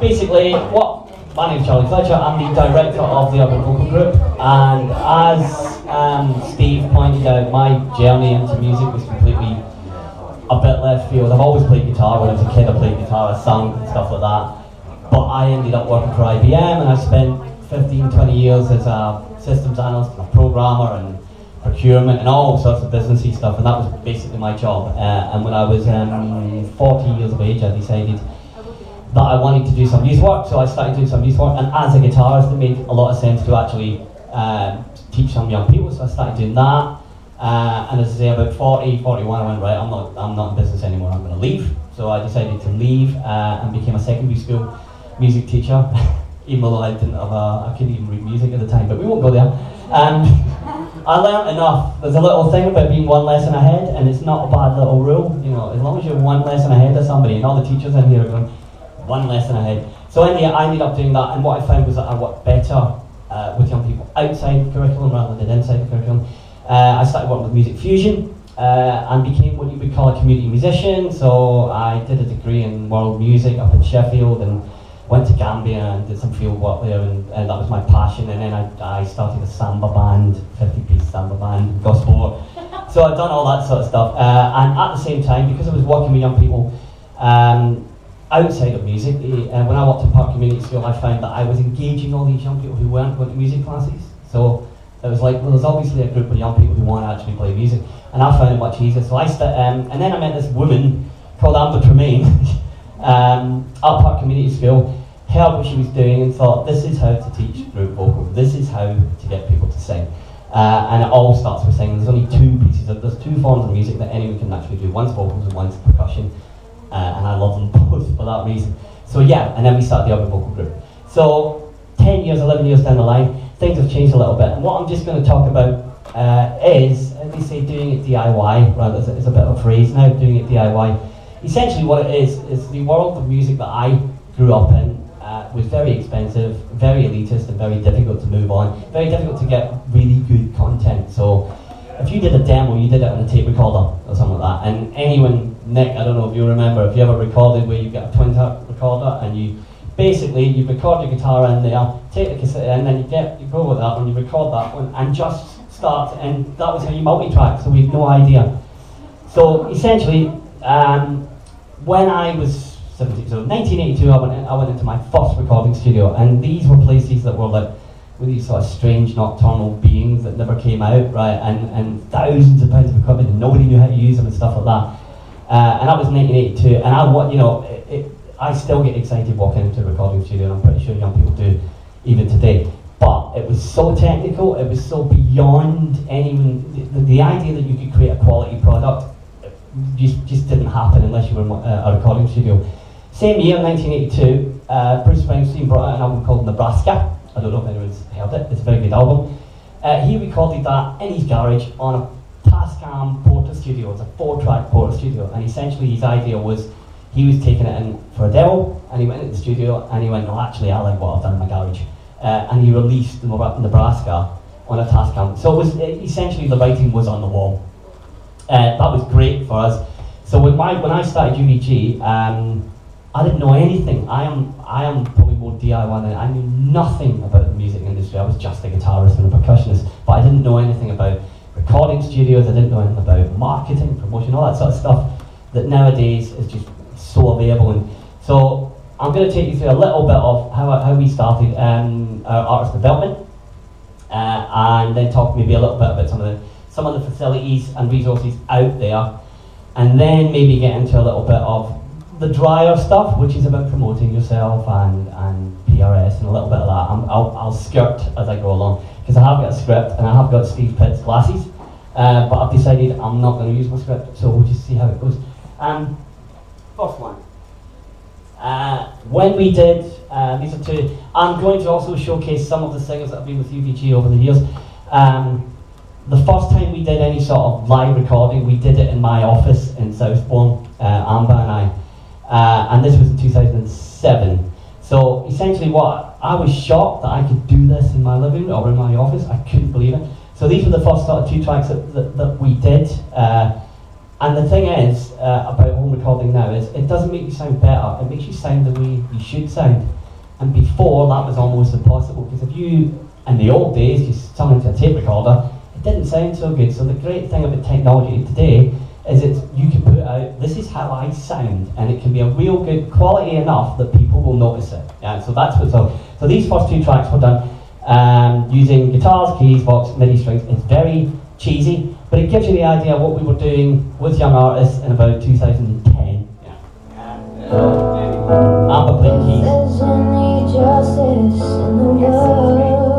basically, my name's Charlie Fletcher. I'm the director of the Urban Vocal Group, and as Steve pointed out, my journey into music was completely a bit left field. I've always played guitar. When I was a kid, I played guitar, I sang and stuff like that. But I ended up working for IBM, and I spent 15, 20 years as a systems analyst and a programmer and procurement and all sorts of businessy stuff, and that was basically my job. And when I was 40 years of age, I decided that I wanted to do some youth work, so I started doing some youth work, and as a guitarist it made a lot of sense to actually teach some young people, so I started doing that. And as I say, about 40, 41, I went, right, I'm not in business anymore, I'm going to leave. So I decided to leave and became a secondary school music teacher, even though I couldn't even read music at the time, but we won't go there. I learned enough. There's a little thing about being one lesson ahead, and it's not a bad little rule, you know, as long as you're one lesson ahead of somebody, and all the teachers in here are going, one lesson ahead. So I ended up doing that, and what I found was that I worked better with young people outside the curriculum rather than inside the curriculum. I started working with Music Fusion and became what you would call a community musician. So I did a degree in world music up in Sheffield and went to Gambia and did some field work there, and that was my passion. And then I started a samba band, 50-piece samba band, gospel. So I'd done all that sort of stuff. And at the same time, because I was working with young people outside of music, when I worked in Park Community School, I found that I was engaging all these young people who weren't going to music classes. So it was like, well, there's obviously a group of young people who want to actually play music, and I found it much easier. So and then I met this woman called Amber Tremaine at Park Community School, heard what she was doing and thought, this is how to teach group vocal, this is how to get people to sing. And it all starts with singing. There's only there's two forms of music that anyone can actually do. One's vocals and one's percussion. And I love them both for that reason. So yeah, and then we started the Urban Vocal Group. So 10 years, 11 years down the line, things have changed a little bit. And what I'm just going to talk about is, as they say, doing it DIY, rather, it's a bit of a phrase now, doing it DIY. Essentially what it is the world of music that I grew up in was very expensive, very elitist, and very difficult to move on, very difficult to get really good content. So if you did a demo, you did it on a tape recorder or something like that, and anyone, Nick, I don't know if you remember, if you ever recorded where you get a twin tap recorder and you record your guitar in there, take the cassette in, then you go with that one, you record that one, and just start, and that was how you multi-track, so we had no idea. So essentially, when I was 17, so 1982, I went into my first recording studio, and these were places that were like, with these sort of strange nocturnal beings that never came out, right, and thousands of pounds of equipment, and nobody knew how to use them and stuff like that. And that was 1982, and I still get excited walking into a recording studio, and I'm pretty sure young people do even today. But it was so technical, it was so beyond anyone, the idea that you could create a quality product just didn't happen unless you were in a recording studio. Same year, 1982, Bruce Springsteen brought out an album called Nebraska. I don't know if anyone's heard it, it's a very good album. He recorded that in his garage on a Tascam Porter studio. It's a 4-track Porter studio, and essentially his idea was he was taking it in for a demo, and he went into the studio and he went, no, actually I like what I've done in my garage. And he released Nebraska on a Tascam. So it was essentially the writing was on the wall. That was great for us. So when I started UVG, I didn't know anything. I am probably more DIY than I knew nothing about the music industry. I was just a guitarist and a percussionist, but I didn't know anything about recording studios. I didn't know anything about marketing, promotion, all that sort of stuff that nowadays is just so available. And so I'm going to take you through a little bit of how we started our artist development, and then talk maybe a little bit about some of the facilities and resources out there, and then maybe get into a little bit of the drier stuff, which is about promoting yourself and PRS and a little bit of that. I'll skirt as I go along, because I have got a script and I have got Steve Pitt's glasses, but I've decided I'm not going to use my script, so we'll just see how it goes. First one. When we did, these are two, I'm going to also showcase some of the singers that have been with UVG over the years. The first time we did any sort of live recording, we did it in my office in Southbourne, Amber and I. And this was in 2007. So essentially I was shocked that I could do this in my living room or in my office. I couldn't believe it. So these were the first sort of 2 tracks that we did. And the thing is about home recording now is it doesn't make you sound better, it makes you sound the way you should sound. And before that was almost impossible, because if you, in the old days, just sung into a tape recorder, it didn't sound so good. So the great thing about technology today is you can put out, this is how I sound, and it can be a real good quality enough that people will notice it. Yeah, so that's what's up. So these first two tracks were done using guitars, keys, Vox, MIDI strings. It's very cheesy, but it gives you the idea of what we were doing with young artists in about 2010. Amber playing keys. There's any justice in the world,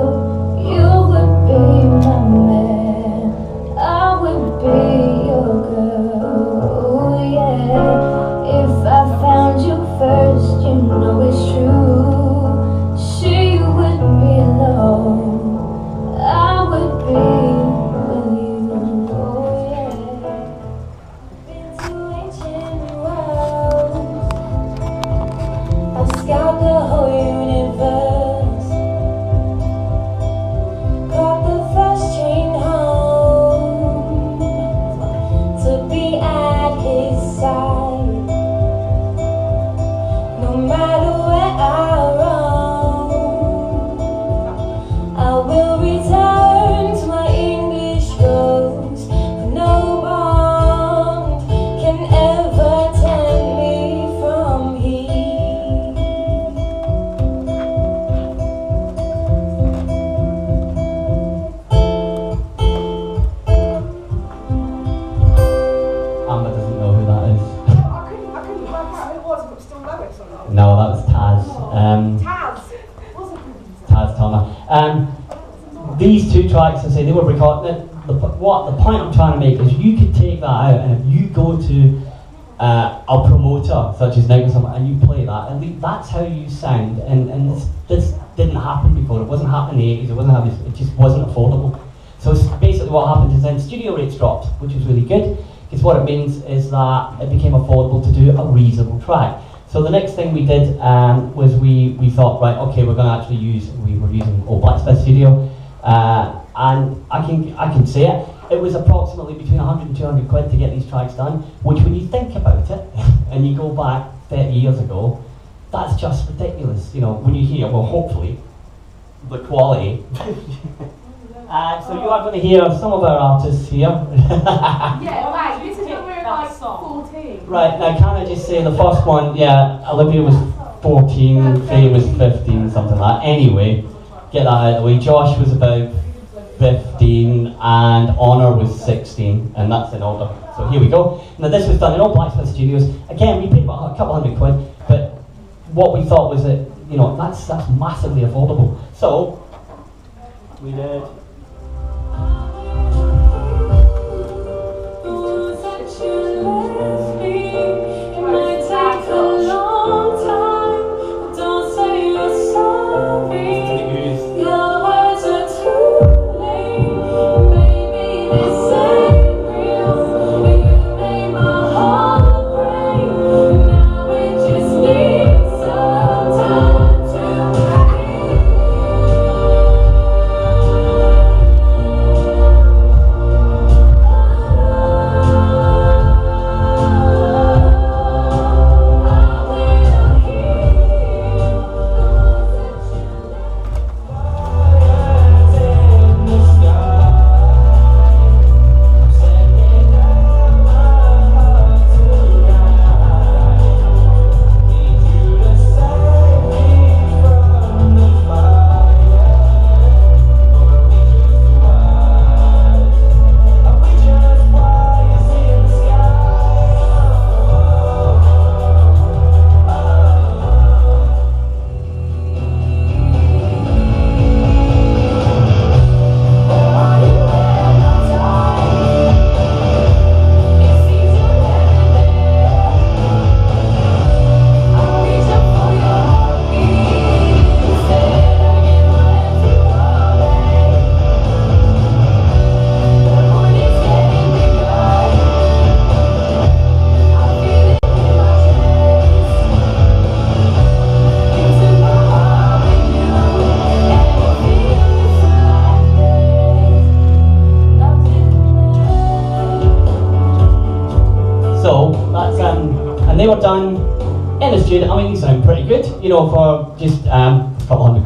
you would be my man, I would be your girl, yeah. If I found you first, you know it's true, she would be alone, I would be with you, oh yeah. Been to ancient worlds, I've scoured the whole universe, caught the first train home to be at his side. No matter where I roam, I will return to my English rose, for no bond can ever tempt me from here. Amber doesn't know who that is. I couldn't work out who it was, if it was still Lois or not. No, that was Taz. Taz! Wasn't it? Taz Turner. These two tracks, I say, they were recorded. The point I'm trying to make is you could take that out, and if you go to a promoter such as Nick or something, and you play that, at least that's how you sound. And this didn't happen before. It wasn't happening in the 80s. It wasn't happening. It just wasn't affordable. So basically, what happened is then studio rates dropped, which was really good, because what it means is that it became affordable to do a reasonable track. So the next thing we did was we thought, right, okay, we're going to actually we were using Old Blacksmith Studio, and I can say it, it was approximately between 100 and 200 quid to get these tracks done, which when you think about it, and you go back 30 years ago, that's just ridiculous, you know, when you hear, well, hopefully, the quality. So you are going to hear some of our artists here. Yeah, right, this is when we were like 14. Right, now can I just say the first one, yeah, Olivia was 14, Faye was 15, something like that. Anyway, get that out of the way. Josh was about 15 and Honor was 16, and that's in order. So here we go. Now this was done in Old Blacksmith Studios. Again, we paid about a couple hundred quid, but what we thought was that, you know, that's massively affordable. So, we did... studio. I mean, these sound pretty good, you know, for just a couple £100.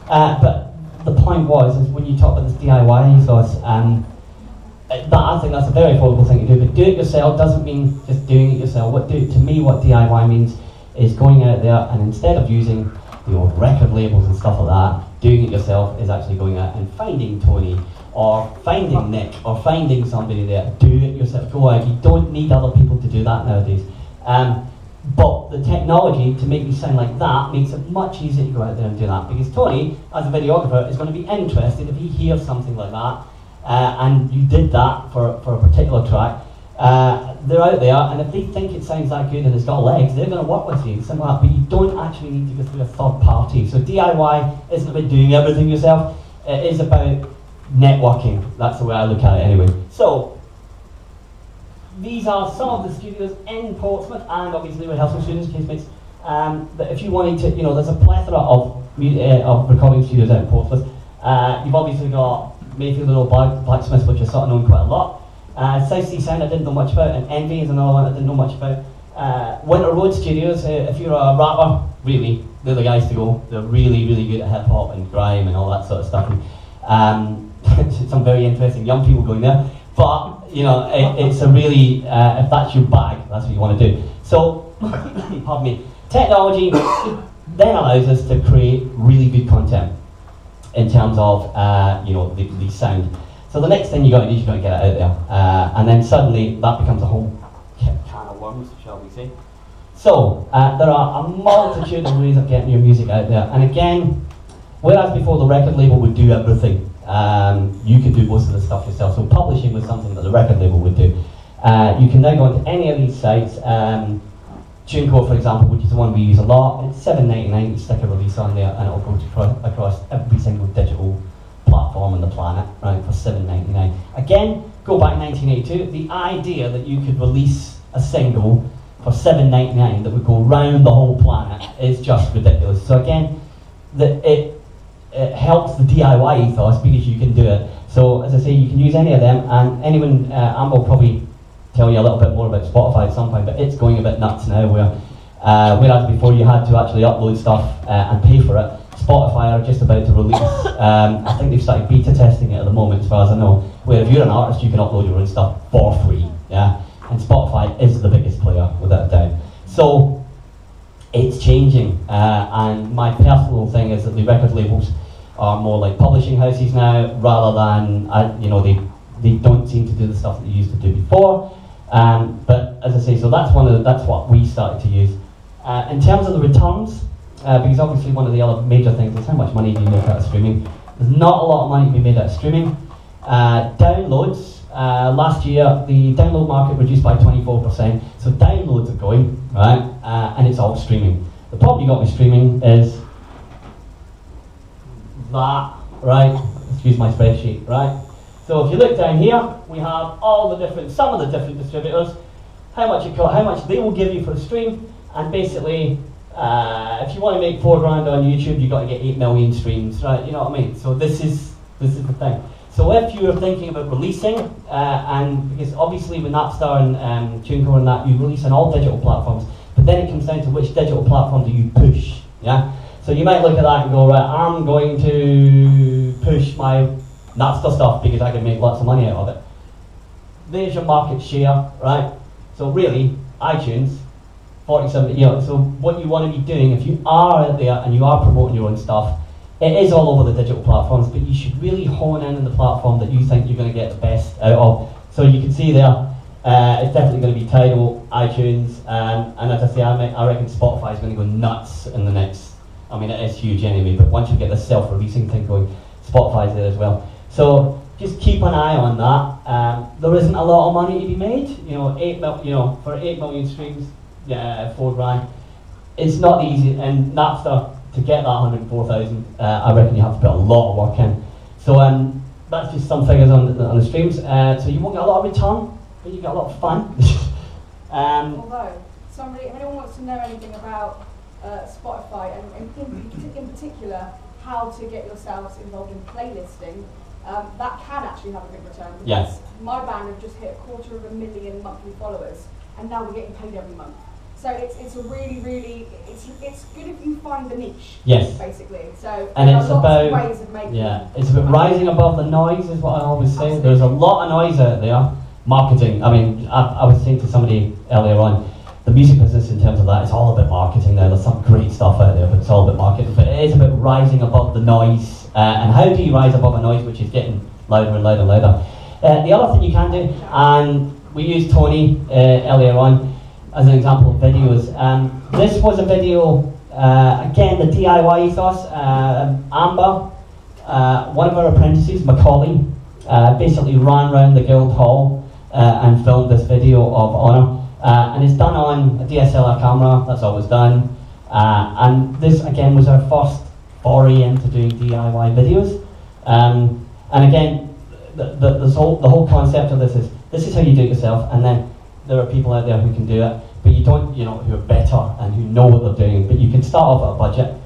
But the point is when you talk about this DIY ethos, I think that's a very affordable thing to do. But do it yourself doesn't mean just doing it yourself. To me, what DIY means is going out there and instead of using the old record labels and stuff like that, doing it yourself is actually going out and finding Tony or finding Nick or finding somebody there. Do it yourself. Go out. You don't need other people to do that nowadays. But the technology to make you sound like that makes it much easier to go out there and do that, because Tony, as a videographer, is going to be interested if he hears something like that, and you did that for a particular track. They're out there, and if they think it sounds that good and it's got legs, they're going to work with you, something like that. But you don't actually need to go through a third party. So DIY isn't about doing everything yourself. It is about networking. That's the way I look at it anyway. So these are some of the studios in Portsmouth, and obviously we have some studios, casemates, that if you wanted to, you know, there's a plethora of recording studios out in Portsmouth. You've obviously got Mayfield and Old Blacksmith, which is sort of known quite a lot. South Sea Sound I didn't know much about, and Envy is another one I didn't know much about. Winter Road Studios, if you're a rapper, really, they're the guys to go. They're really, really good at hip hop and grime and all that sort of stuff. And, some very interesting young people going there. But, you know, it's a really, if that's your bag, that's what you want to do. So, pardon me, technology then allows us to create really good content in terms of, you know, the sound. So the next thing you got to do is you've got to get it out there. And then suddenly that becomes a whole can of worms, shall we say. So, there are a multitude of ways of getting your music out there. And again, whereas before the record label would do everything, you could do most of the stuff yourself. So publishing was something that the record label would do. You can now go onto any of these sites. TuneCore, for example, which is the one we use a lot, it's $7.99. You stick a release on there and it'll go across every single digital platform on the planet, right, for $7.99. Again, go back 1982. The idea that you could release a single for $7.99 that would go round the whole planet is just ridiculous. So again, it helps the DIY ethos because you can do it. So as I say, you can use any of them, and anyone, Amber will probably tell you a little bit more about Spotify at some point, but it's going a bit nuts now, whereas before you had to actually upload stuff and pay for it. Spotify are just about to release, I think they've started beta testing it at the moment as far as I know, where if you're an artist you can upload your own stuff for free, yeah? And Spotify is the biggest player, without a doubt. So, it's changing, and my personal thing is that the record labels are more like publishing houses now, rather than, you know, they don't seem to do the stuff that they used to do before. But as I say, so that's what we started to use. In terms of the returns, because obviously one of the other major things is how much money do you make out of streaming. There's not a lot of money to be made out of streaming. Downloads, last year the download market reduced by 24%, so downloads are going, right, and it's all streaming. The problem you got with streaming is that, right, excuse my spreadsheet, right. So if you look down here, we have some of the different distributors, how much they will give you for a stream, and basically, if you want to make $4 grand on YouTube, you've got to get 8 million streams, right? You know what I mean? So this is the thing. So if you're thinking about releasing, and because obviously with Napster and TuneCore and that, you release on all digital platforms, but then it comes down to which digital platform do you push, yeah? So you might look at that and go, right, I'm going to push my Napster stuff because I can make lots of money out of it. There's your market share, right? So really, iTunes, 47, you know, so what you want to be doing, if you are out there and you are promoting your own stuff, it is all over the digital platforms, but you should really hone in on the platform that you think you're going to get the best out of. So you can see there, it's definitely going to be Tidal, iTunes, and as I say, I reckon Spotify is going to go nuts in the next, I mean it is huge anyway, but once you get the self-releasing thing going, Spotify's there as well. So just keep an eye on that. There isn't a lot of money to be made, you know, for 8 million streams, yeah, $4 grand. It's not easy, and Napster, to get that 104,000, I reckon you have to put a lot of work in. So that's just some figures on the streams. So you won't get a lot of return, but you get a lot of fun. Although, if anyone wants to know anything about Spotify, and in particular, how to get yourselves involved in playlisting, that can actually have a big return. Because yes. My band have just hit 250,000 monthly followers, and now we're getting paid every month. So it's a really it's good if you find the niche. Yes. Basically. So And there it's are lots of about, ways of making. yeah, it's about rising above the noise is what I always say. Absolutely. There's a lot of noise out there. Marketing, I mean, I was saying to somebody earlier on, the music business in terms of that, it's all about marketing now. There's some great stuff out there, but it's all about marketing. But it is about rising above the noise. And how do you rise above a noise which is getting louder and louder and louder? The other thing you can do, and we used Tony earlier on as an example of videos. This was a video, again, the DIY ethos. Amber, one of our apprentices, Macaulay, basically ran around the Guildhall and filmed this video of honour. And it's done on a DSLR camera, that's all it was done. And this, again, was our first foray into doing DIY videos. And again, the whole concept of this is how you do it yourself, and then there are people out there who can do it, but you don't, who are better and who know what they're doing, but you can start off at a budget.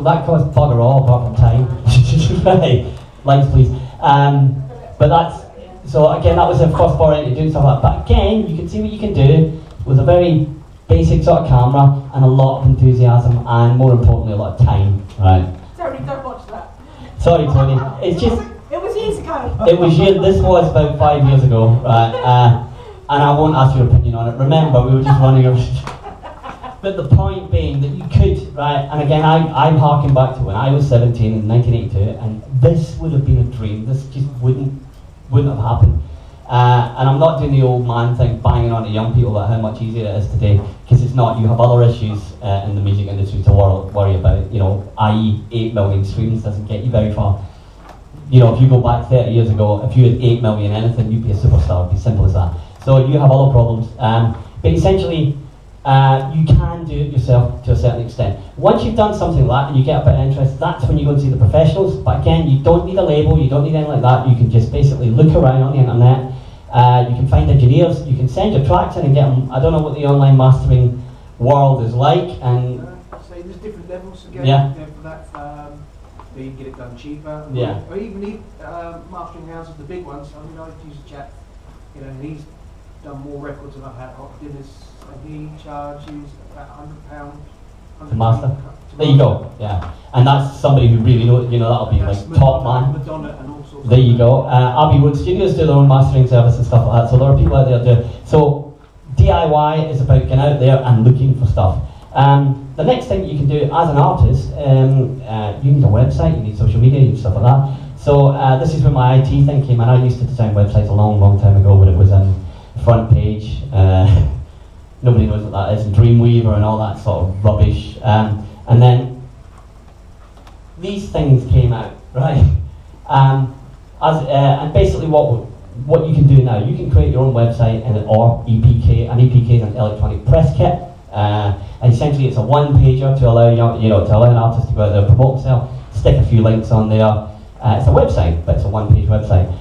That cost bugger all apart from time. Right, lines please. But that's, so again, that was the first foray into doing stuff like that. But again, you can see what you can do with a very basic sort of camera and a lot of enthusiasm and, more importantly, a lot of time. Right. Tony, don't watch that. Sorry, Tony. It's just. It was years ago. It was this was about 5 years ago, right? And I won't ask your opinion on it. Remember, we were just running over. But the point being that you could, right, and again, I'm harking back to when I was 17 in 1982, and this would have been a dream. This just wouldn't have happened. And I'm not doing the old man thing, banging on to young people about how much easier it is today, because it's not. You have other issues in the music industry to worry about, i.e. 8 million streams doesn't get you very far. If you go back 30 years ago, if you had 8 million anything, you'd be a superstar. It'd be simple as that. So you have other problems. But essentially, you can do it yourself to a certain extent. Once you've done something like that and you get a bit of interest, that's when you go and see the professionals. But again, you don't need a label, you don't need anything like that. You can just basically look around on the internet. You can find engineers, you can send your tracks in and get them. I don't know what the online mastering world is like. And so there's different levels again. Yeah. For that, you can get it done cheaper. Yeah. Or even mastering houses, the big ones. I mean, I use a chap, he's done more records than I've had hot dinners, and he charges about £100 to master. There you go. Yeah. And that's somebody who really knows. That'll be like top man. Madonna and all sorts. There you go. Abbey Wood Studios do their own mastering service and stuff like that. So there are people out there do. So DIY is about getting out there and looking for stuff. The next thing you can do as an artist, you need a website, you need social media, you need stuff like that. So this is where my IT thing came in. I used to design websites a long time ago when it was front page. Nobody knows what that is, and Dreamweaver and all that sort of rubbish. And then these things came out, right? And basically what you can do now, you can create your own website or EPK. An EPK is an electronic press kit. And essentially it's a one-pager to allow an artist to go out there, promote himself, stick a few links on there. It's a website, but it's a one-page website.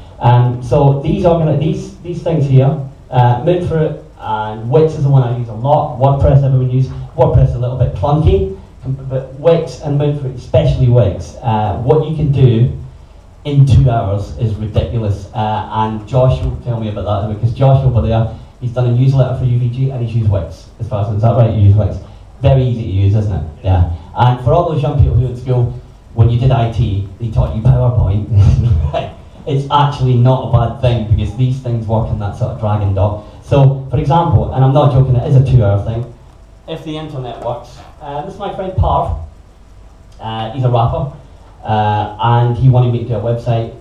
So these things here, Moonfruit and Wix is the one I use a lot. WordPress everyone uses. WordPress is a little bit clunky, but Wix and Moonfruit, especially Wix, what you can do in 2 hours is ridiculous. And Josh will tell me about that, because Josh over there, he's done a newsletter for UVG and he's used Wix. As far as is that right? You use Wix. Very easy to use, isn't it? Yeah. And for all those young people who are in school, when you did IT, they taught you PowerPoint. It's actually not a bad thing because these things work in that sort of drag and drop. So, for example, and I'm not joking, it is a 2-hour thing. If the internet works, this is my friend Parv. He's a rapper, and he wanted me to do a website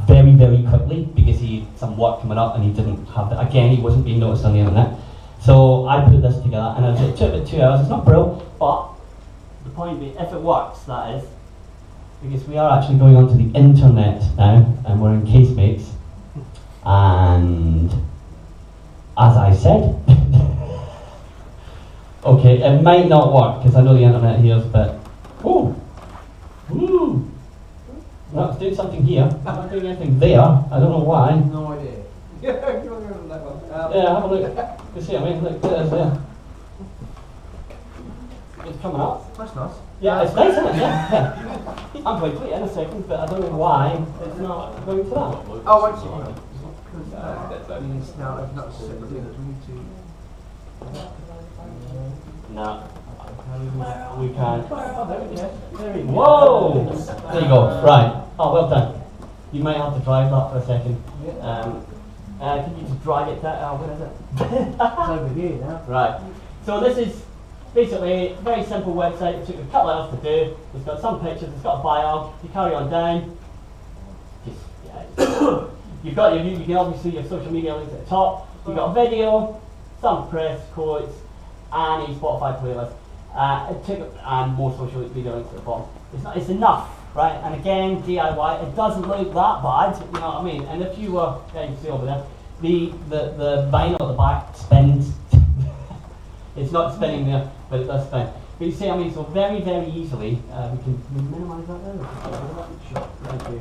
very, very quickly because he had some work coming up and he didn't have it. Again, he wasn't being noticed on the internet. So I put this together, and it took about 2 hours. It's not brilliant, but the point being, if it works, that is, because we are actually going onto the internet now, and we're in Casemates, and as I said, okay, it might not work because I know the internet here is a bit. Oh, ooh, no, it's doing something here. I'm not doing anything there. I don't know why. No idea. Yeah, have a look. You see, I mean, look, there's there. It's coming up. that's nice. Yeah, it's nice, isn't it? Yeah. I'm going to it in a second, but I don't know why it's not going to that. Oh, I see. Because means now open up separate links. We need to. No. We can't. Whoa! There you go. Right. Oh, well done. You might have to drive that for a second. Can you just drag it down? Where is it? It's over here now. Right. So this is basically a very simple website. It took a couple of hours to do. It's got some pictures. It's got a bio. You carry on down. You've got your. You can obviously your social media links at the top. You've got a video, some press quotes, and a Spotify playlist. And more social media links at the bottom. It's enough, right? And again, DIY. It doesn't look that bad, you know what I mean? And if you were, yeah, you can see over there, the vinyl at the back spins. It's not spinning there, but it does spin. But you see, I mean, so very, very easily we can minimise that there. Sure. Thank you.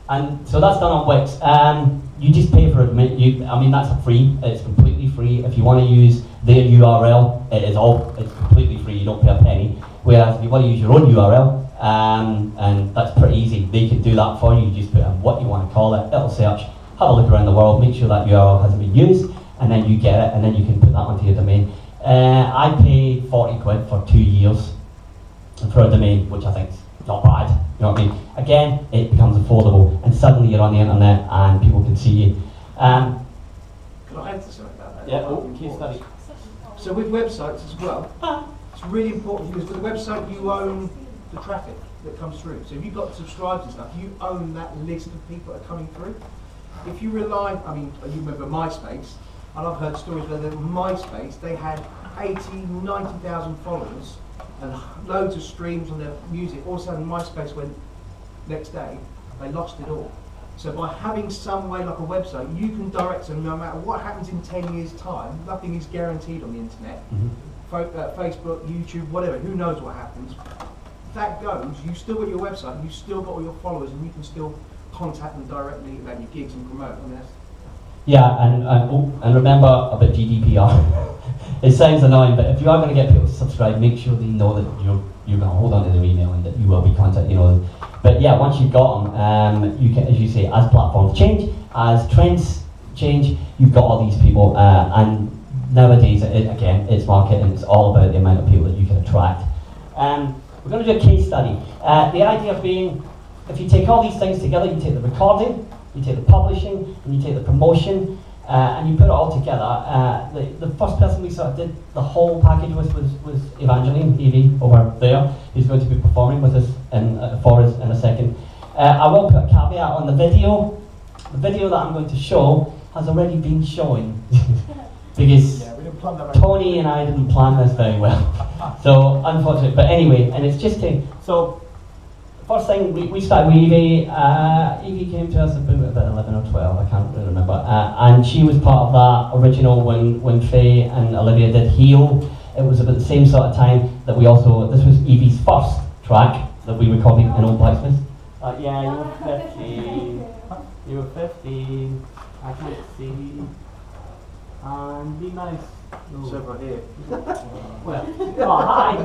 And so that's done on Wix. You just pay for it. I mean, that's free. It's completely free. If you want to use their URL, it's completely free. You don't pay a penny. Whereas if you want to use your own URL, and that's pretty easy. They can do that for you. You just put in what you want to call it. It'll search. Have a look around the world. Make sure that URL hasn't been used, and then you get it, and then you can put that onto your domain. I paid 40 quid for 2 years for a domain, which I think is not bad. You know what I mean? Again, it becomes affordable, and suddenly you're on the internet and people can see you. Can I answer something about that? Yeah, case study. So with websites as well, it's really important because with the website you own the traffic that comes through. So if you've got subscribers and stuff, you own that list of people that are coming through. If you rely, I mean, you remember MySpace, and I've heard stories where MySpace, they had 90,000 followers and loads of streams on their music. All of a sudden MySpace went next day, they lost it all. So by having some way like a website, you can direct them no matter what happens in 10 years' time. Nothing is guaranteed on the internet. Facebook, YouTube, whatever, who knows what happens. That goes, you still got your website, you still got all your followers, and you can still contact them directly about your gigs and promote. I mean, that's yeah, and remember about GDPR. It sounds annoying, but if you are going to get people to subscribe, make sure they know that you're going to hold on to their email and that you will be contacting them. But yeah, once you've got them, you can, as you say, as platforms change, as trends change, you've got all these people, and nowadays, again, it's marketing. It's all about the amount of people that you can attract. We're going to do a case study. The idea being, if you take all these things together, you take the recording, you take the publishing, and you take the promotion, and you put it all together. The first person we sort of did the whole package was Evangeline, Evie, over there, who's going to be performing with us for us in a second. I will put a caveat on the video. The video that I'm going to show has already been showing. Because Tony and I didn't plan this very well. So, unfortunately, but anyway, and it's just so, first thing, we started with Evie. Evie came to us about 11 or 12, I can't really remember. And she was part of that original when Faye and Olivia did Heal. It was about the same sort of time that we also, this was Evie's first track that we recorded in Old Blacksmith. Yeah, you were 15. You were 15. I can't see. And be nice. it's over here. Well, oh, hi.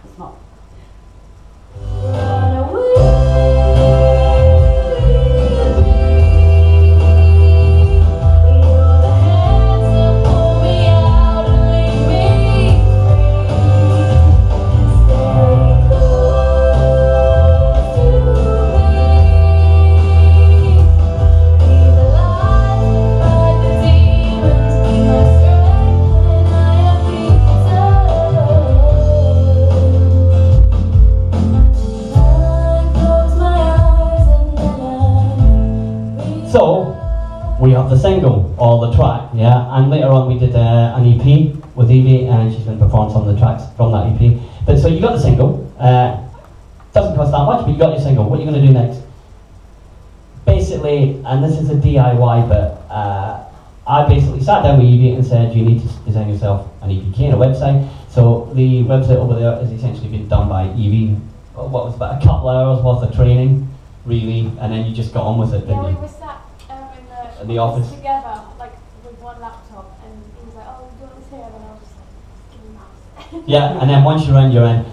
It's not. Run away. You're the hands that pull me out and leave me we have the single or the track, yeah, and later on we did an EP with Evie, and she's going to perform some of the tracks from that EP. But so you got the single, doesn't cost that much, but you got your single. What are you going to do next? Basically, and this is a DIY, but I basically sat down with Evie and said, you need to design yourself an EPK and a website. So the website over there is essentially been done by Evie. What was about a couple of hours worth of training, really, and then you just got on with it, didn't Yeah, you? we were sat In the office together, like with one laptop, and he was like, "Oh, do you want this here?" And I was just like, "Give me that." Yeah, and then once you're in, you're in.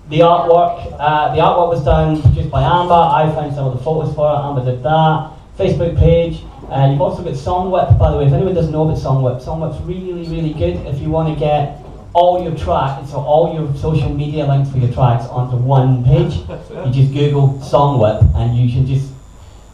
The artwork was done just by Amber. I found some of the photos for it. Amber did that. Facebook page. You've also got Songwhip, by the way. If anyone doesn't know about Songwhip's really, really good. If you want to get all your tracks, so all your social media links for your tracks onto one page, you just Google Songwhip, and you should just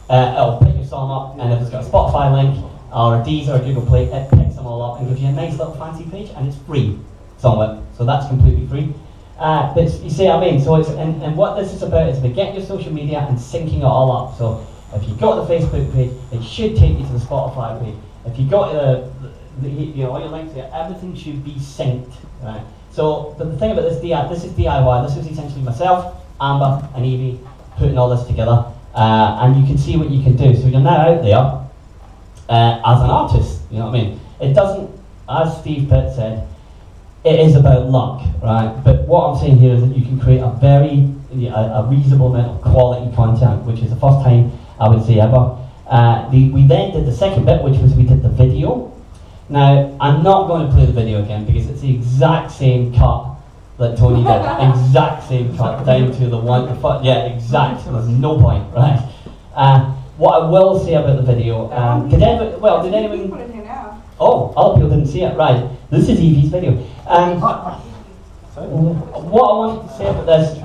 it'll pick your song up, and if it's got a Spotify link or a Deezer or Google Play, it picks them all up and gives you a nice little fancy page, and it's free. Songwhip, so that's completely free. But you see what I mean? So it's and what this is about is to get your social media and syncing it all up. So if you go to the Facebook page, it should take you to the Spotify page. If you go to all your links here, everything should be synced. Right? So, but the thing about this is DIY. This is essentially myself, Amber, and Evie putting all this together, and you can see what you can do. So you're now out there as an artist. You know what I mean? It doesn't, as Steve Pitt said, it is about luck, right? But what I'm saying here is that you can create a reasonable amount of quality content, which is the first time I would say ever. We then did the second bit, which was we did the video. Now, I'm not going to play the video again because it's the exact same cut that Tony did. Exact same cut, down to the one, yeah, exact. There's no point, right? What I will say about the video, did anyone... People in here now. Oh, other people didn't see it, right. This is Evie's video. What I wanted to say about this,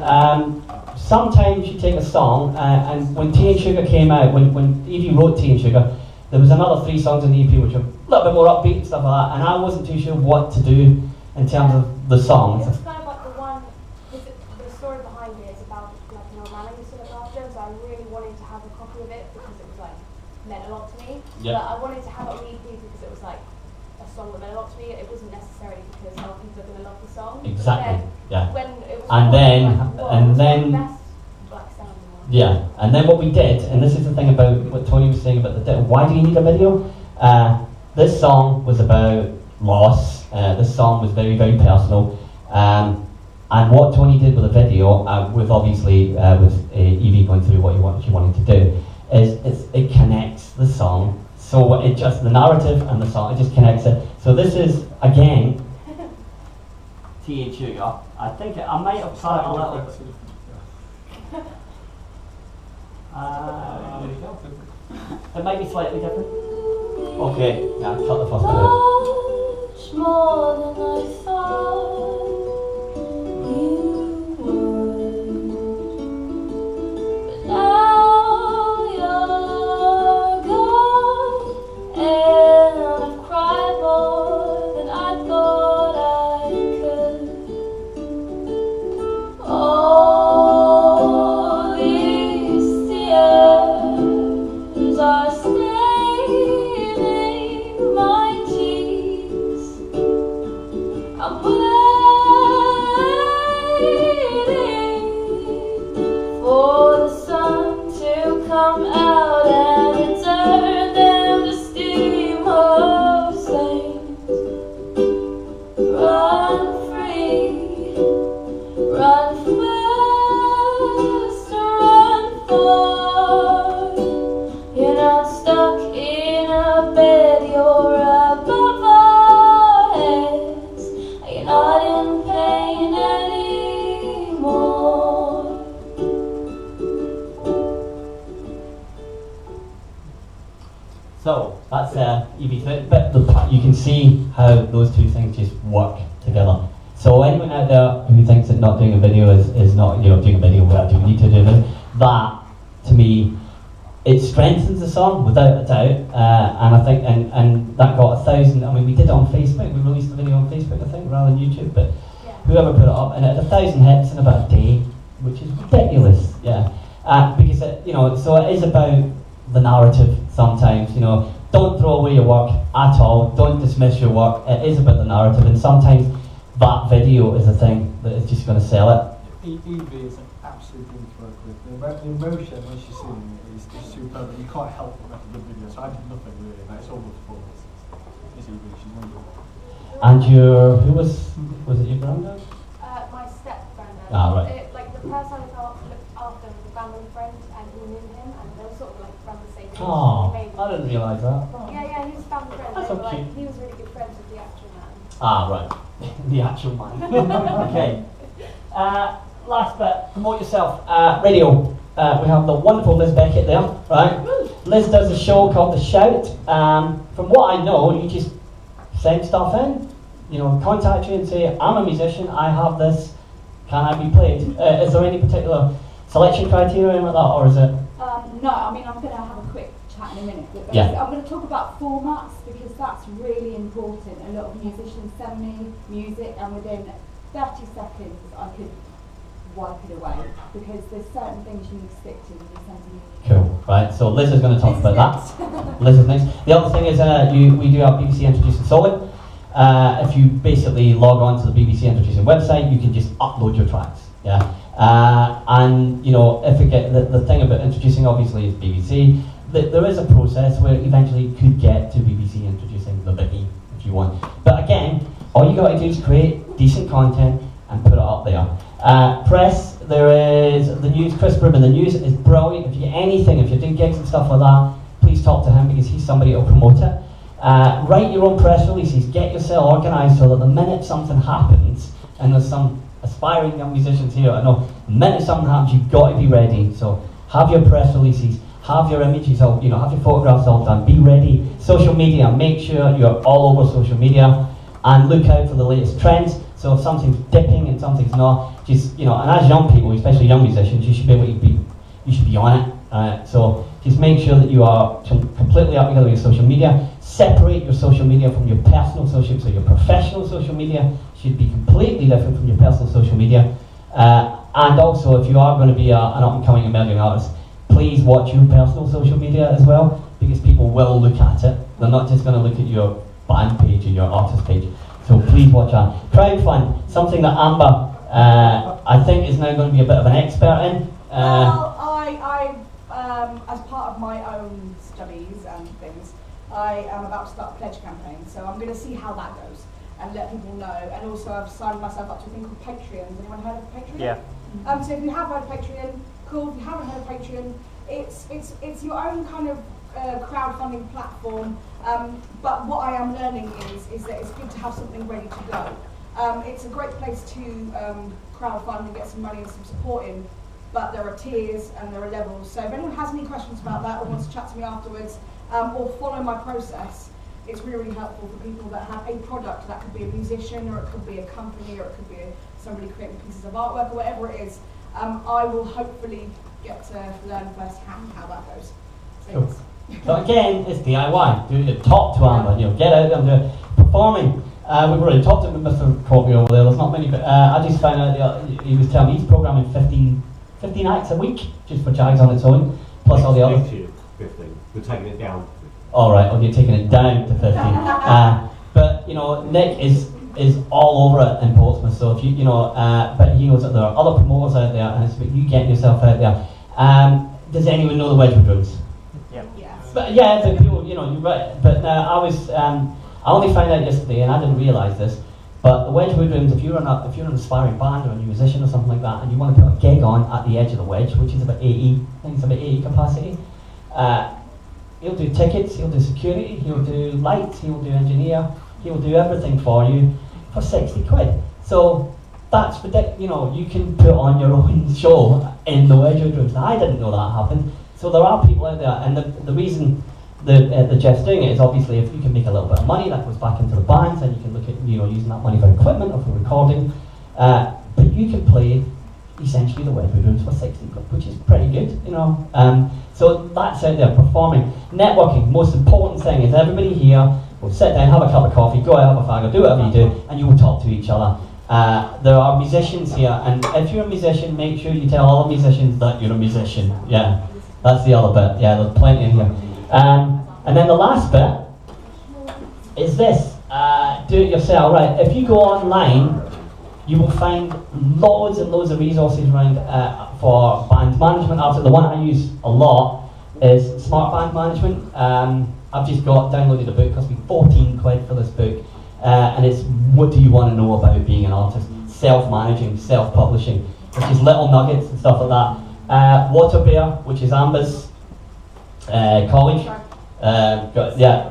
sometimes you take a song, and when Tea and Sugar came out, when Evie wrote Tea and Sugar, there was another 3 songs in the EP which were a little bit more upbeat and stuff like that, and I wasn't too sure what to do in terms of the songs. It's kind of like the one, the story behind it is about like an old man I used to look after, so I really wanted to have a copy of it because it was like meant a lot to me. Yep. But I wanted to have it on EP because it was like a song that meant a lot to me. It wasn't necessarily because other people are going to love the song. Exactly. Yeah. When it was And then. the best black sound in the world. Yeah, and then what we did, and this is the thing about what Tony was saying about why do you need a video? This song was about loss. This song was very, very personal. And what Tony did with the video, with obviously with Evie going through what she wanted to do, is it connects the song. So it just, the narrative and the song, it just connects it. So this is, again, Tea and Sugar. I think I might have cut it a little bit. It might be slightly different. Okay, yeah, cut the first bit out. Much more than I thought you would. But now you're gone, and I've cried more than I thought I could. All these tears are staining my cheeks. I'm waiting for the sun to come out and turn them to steamboat sails. Run free, run fast, run far. You're not stuck in a bed, you're above our heads. You're not in pain anymore. So that's Evie Fit, but you can see how those two things just work together. So anyone out there who thinks that not doing a video is not, doing a video where do we need to do it, that to me, it strengthens the song without a doubt, and I think and that got 1,000. I mean, we did it on Facebook. We released the video on Facebook, I think, rather than YouTube. But whoever put it up, and it had 1,000 hits in about a day, which is ridiculous. Yeah, because so it is about the narrative sometimes, you know. Don't throw away your work at all, don't dismiss your work, it is about the narrative, and sometimes that video is the thing that is just going to sell it. Evie is an absolute dream to work with. The emotion when she's singing it is just superb, and you can't help but make a good video. So I did nothing really, it's all the performance. It's Evie, she's wonderful. And who was it your granddad? My step-granddad. Ah, right. Like the person I looked after was a family friend, and we knew him, and they were sort of like from the same age. Oh, I didn't realise that. Yeah, he was a family friend. That's They so were, cute. like, he was really good friends with the actual man. Ah, right. The actual man. Okay. Last bit, promote yourself. Radio. We have the wonderful Liz Beckett there, right? Liz does a show called The Shout. From what I know, you just send stuff in, you know, contact you and say, I'm a musician, I have this, can I be played? Is there any particular selection criteria like that, or is it? No, I mean, I'm going to have a quick chat in a minute. But Yeah. I'm going to talk about formats because that's really important. A lot of musicians send me music and within 30 seconds I could wipe it away because there's certain things you need to stick to when you send me. Cool, right, so Liz is going to talk about that. Liz is next. The other thing is we do have BBC Introducing Solid. If you basically log on to the BBC Introducing website, you can just upload your tracks. Yeah. And you know, if it get the thing about introducing obviously is BBC. There is a process where eventually you could get to BBC Introducing the biggie if you want. But again, all you got to do is create decent content and put it up there. Press, there is the news. Chris Brubin, the news is brilliant. If you anything, if you're doing gigs and stuff like that, please talk to him because he's somebody who'll promote it. Write your own press releases. Get yourself organised so that the minute something happens, and there's some aspiring young musicians here, I know, the minute something happens, you've got to be ready. So have your press releases, have your images, all, you know, have your photographs all done. Be ready. Social media, make sure you're all over social media, and look out for the latest trends. So if something's dipping and something's not, just, you know, and as young people, especially young musicians, you should be able to you should be on it. So just make sure that you are completely up together with your social media. Separate your social media from your personal social. So your professional social media should be completely different from your personal social media. And also, if you are going to be an up-and-coming emerging artist, please watch your personal social media as well, because people will look at it. They're not just going to look at your band page or your artist page. So please watch that. Crowdfund, something that Amber, I think, is now going to be a bit of an expert in. Well, I as part of my own studies and things, I am about to start a pledge campaign. So I'm going to see how that goes and let people know. And also, I've signed myself up to a thing called Patreon. Has anyone heard of Patreon? Yeah. So if you have heard of Patreon, cool. If you haven't heard of Patreon, it's your own kind of crowdfunding platform. But what I am learning is that it's good to have something ready to go. It's a great place to crowdfund and get some money and some support in. But there are tiers and there are levels. So if anyone has any questions about that or wants to chat to me afterwards or follow my process, it's really, really helpful for people that have a product. That could be a musician, or it could be a company, or it could be somebody creating pieces of artwork, or whatever it is. I will hopefully get to learn firsthand how that goes. So Cool. So again, it's DIY. Do your top to Amber, you know, get out there and do it. Performing. We've already talked to Mr. Corby over there. There's not many, but I just found out he was telling me he's programming 15 acts a week just for Jags on its own, plus all the others. 15. We're taking it down. All right, okay, taking it down to 15. But you know, Nick is all over it in Portsmouth. So if you know, but he knows that there are other promoters out there, and it's about you getting yourself out there. Does anyone know the Wedgwood Rooms? Yeah. yes. But yeah, the people, you know, you're right. But I only found out yesterday, and I didn't realise this. But the Wedgwood Rooms, if you're an aspiring band or a musician or something like that, and you want to put a gig on at the edge of the Wedge, which is about 80, I think it's about 80 capacity. He'll do tickets, he'll do security, he'll do lights, he'll do engineer, he'll do everything for you for 60 quid. So that's ridiculous. You know, you can put on your own show in the Wedgwood Rooms. Now, I didn't know that happened. So there are people out there, and the reason the Jeff's doing it is obviously if you can make a little bit of money, that goes back into the bands, and you can look at, you know, using that money for equipment or for recording. But you can play essentially the Wedgwood Rooms for 60 quid, which is pretty good, you know. So that's out there, performing. Networking, most important thing is everybody here will sit down, have a cup of coffee, go out, have a fag, or do whatever you do, and you will talk to each other. There are musicians here, and if you're a musician, make sure you tell all the musicians that you're a musician. Yeah. That's the other bit. Yeah, there's plenty in here. And then the last bit is this. Do it yourself. Right, if you go online, you will find loads and loads of resources around for band management. After the one I use a lot is Smart Band Management. I've just downloaded a book. It cost me 14 quid for this book, and it's what do you want to know about being an artist? Self-managing, self-publishing, which is little nuggets and stuff like that. Water Bear, which is Amber's college.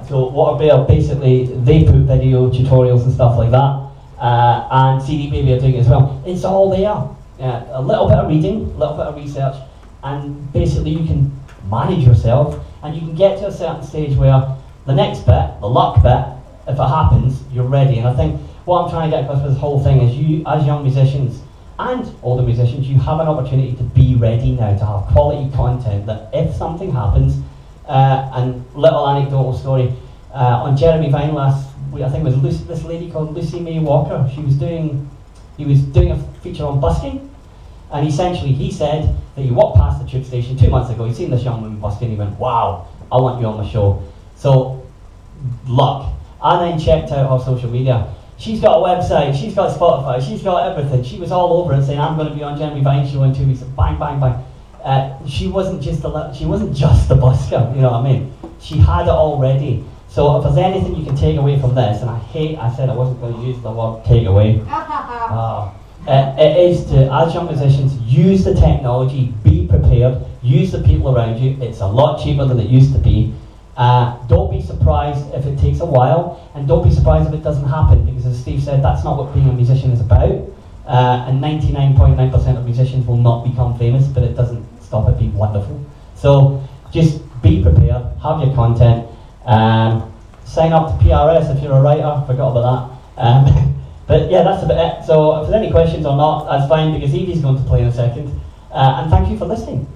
So Water Bear, basically they put video tutorials and stuff like that, and CD Baby are doing it as well. It's all there. A little bit of reading, a little bit of research, and basically you can manage yourself, and you can get to a certain stage where the next bit, the luck bit, if it happens, you're ready. And I think what I'm trying to get across with this whole thing is you, as young musicians and older musicians, you have an opportunity to be ready now, to have quality content that if something happens, and little anecdotal story, on Jeremy Vine last week, I think it was this lady called Lucy May Walker. He was doing a feature on busking, and essentially he said that he walked past the tube station 2 months ago, he'd seen this young woman busking, he went, wow, I want you on my show. So, luck. I then checked out her social media. She's got a website, she's got Spotify, she's got everything. She was all over it saying, I'm going to be on Jeremy Vine's show in 2 weeks. Bang, bang, bang. She wasn't just the busker, you know what I mean? She had it already. So if there's anything you can take away from this, and I said I wasn't going to use the word take away. It is to, as young musicians, use the technology, be prepared, use the people around you. It's a lot cheaper than it used to be. Don't be surprised if it takes a while, and don't be surprised if it doesn't happen, because as Steve said, that's not what being a musician is about. And 99.9% of musicians will not become famous, but it doesn't stop it being wonderful. So just be prepared, have your content, sign up to PRS if you're a writer, forgot about that. But yeah, that's about it. So if there's any questions or not, that's fine, because Evie's going to play in a second. And thank you for listening.